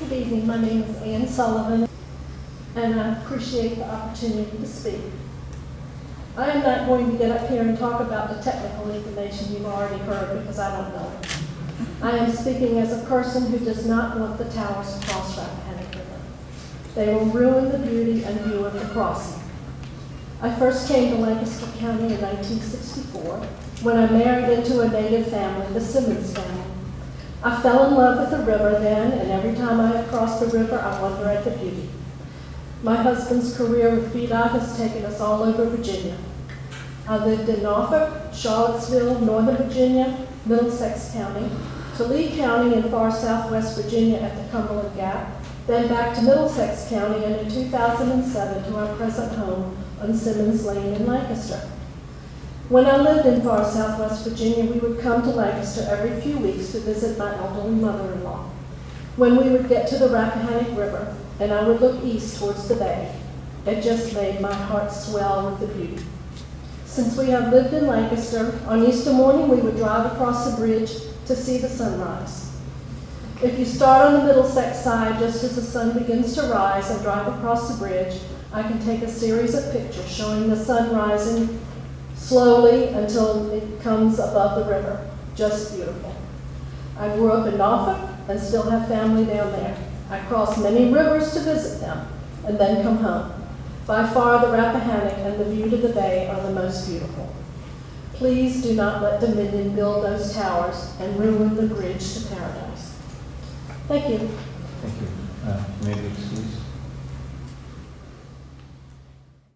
Good evening, my name is Ann Sullivan, and I appreciate the opportunity to speak. I am not going to get up here and talk about the technical information you've already heard because I don't know it. I am speaking as a person who does not want the towers to cross Rappahannock River. They will ruin the beauty and view of the crossing. I first came to Lancaster County in 1964 when I married into a native family, the Simmons family. I fell in love with the river then, and every time I have crossed the river, I wonder at the beauty. My husband's career with VDOT has taken us all over Virginia. I lived in Norfolk, Charlottesville, Northern Virginia, Middlesex County, to Lee County in far southwest Virginia at the Cumberland Gap, then back to Middlesex County and in 2007 to our present home on Simmons Lane in Lancaster. When I lived in far southwest Virginia, we would come to Lancaster every few weeks to visit my elderly mother-in-law. When we would get to the Rappahannock River, and I would look east towards the bay, it just made my heart swell with the beauty. Since we have lived in Lancaster, on Easter morning we would drive across the bridge to see the sunrise. If you start on the Middlesex side just as the sun begins to rise and drive across the bridge, I can take a series of pictures showing the sun rising slowly until it comes above the river. Just beautiful. I grew up in Norfolk and still have family down there. I cross many rivers to visit them and then come home. By far the Rappahannock and the view to the bay are the most beautiful. Please do not let Dominion build those towers and ruin the bridge to paradise. Thank you. Thank you. Maybe excuse.